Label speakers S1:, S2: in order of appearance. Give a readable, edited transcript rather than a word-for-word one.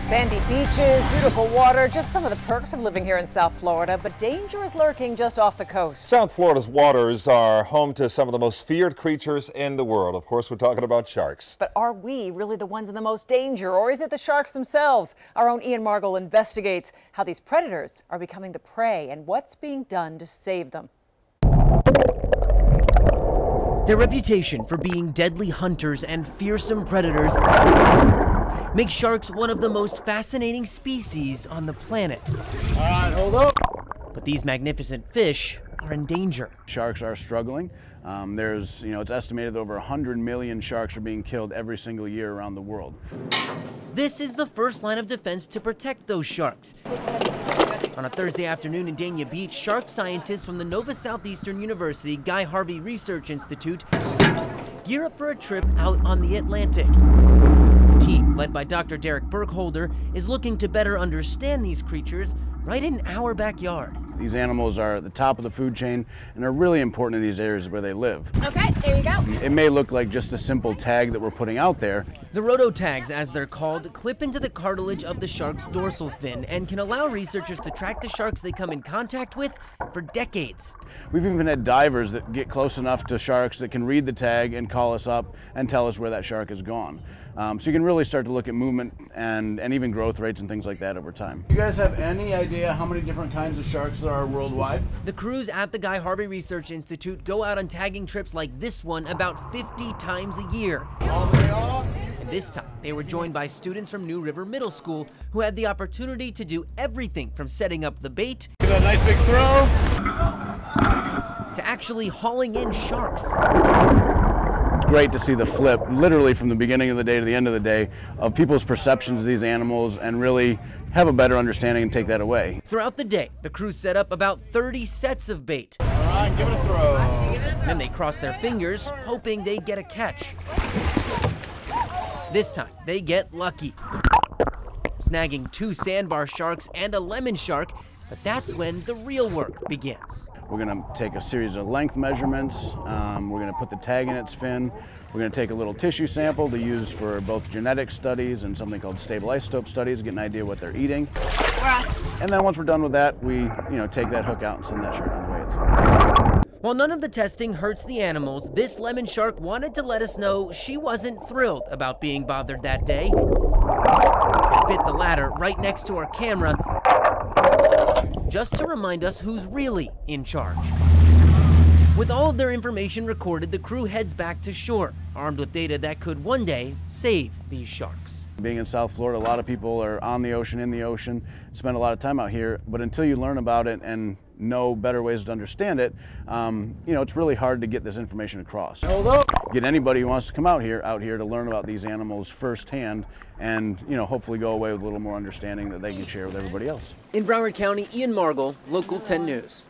S1: Sandy beaches, beautiful water, just some of the perks of living here in South Florida, but danger is lurking just off the coast.
S2: South Florida's waters are home to some of the most feared creatures in the world. Of course, we're talking about sharks.
S1: But are we really the ones in the most danger, or is it the sharks themselves? Our own Ian Margol investigates how these predators are becoming the prey and what's being done to save them.
S3: Their reputation for being deadly hunters and fearsome predators makes sharks one of the most fascinating species on the planet.
S4: All right, hold up.
S3: But these magnificent fish are in danger.
S4: Sharks are struggling. It's estimated that over 100 million sharks are being killed every single year around the world.
S3: This is the first line of defense to protect those sharks. On a Thursday afternoon in Dania Beach, shark scientists from the Nova Southeastern University Guy Harvey Research Institute gear up for a trip out on the Atlantic. The team, led by Dr. Derek Burkholder, is looking to better understand these creatures right in our backyard.
S4: These animals are at the top of the food chain and are really important in these areas where they live.
S1: Okay, there you go.
S4: It may look like just a simple tag that we're putting out there.
S3: The rototags, as they're called, clip into the cartilage of the shark's dorsal fin and can allow researchers to track the sharks they come in contact with for decades.
S4: We've even had divers that get close enough to sharks that can read the tag and call us up and tell us where that shark has gone. So you can really start to look at movement and even growth rates and things like that over time. You guys have any idea how many different kinds of sharks there are worldwide?
S3: The crews at the Guy Harvey Research Institute go out on tagging trips like this one about 50 times a year.
S4: All the way off.
S3: And this time, they were joined by students from New River Middle School who had the opportunity to do everything from setting up the bait
S4: Give it a nice big throw
S3: to actually hauling in sharks.
S4: Great to see the flip, literally from the beginning of the day to the end of the day, of people's perceptions of these animals and really have a better understanding and take that away.
S3: Throughout the day, the crew set up about 30 sets of bait.
S4: All right, give it a throw.
S3: Then they cross their fingers, hoping they get a catch. This time, they get lucky, snagging 2 sandbar sharks and a lemon shark, but that's when the real work begins.
S4: We're going to take a series of length measurements. We're going to put the tag in its fin. We're going to take a little tissue sample to use for both genetic studies and something called stable isotope studies to get an idea what they're eating. And then once we're done with that, we take that hook out and send that shark on the way it's.
S3: While none of the testing hurts the animals, this lemon shark wanted to let us know she wasn't thrilled about being bothered that day. It bit the ladder right next to our camera, just to remind us who's really in charge. With all of their information recorded, the crew heads back to shore, armed with data that could one day save these sharks.
S4: Being in South Florida, a lot of people are on the ocean, in the ocean, spend a lot of time out here, but until you learn about it and know better ways to understand it, it's really hard to get this information across.
S2: Hold up.
S4: Get anybody who wants to come out here to learn about these animals firsthand and, hopefully go away with a little more understanding that they can share with everybody else.
S3: In Broward County, Ian Margol, Local 10 News.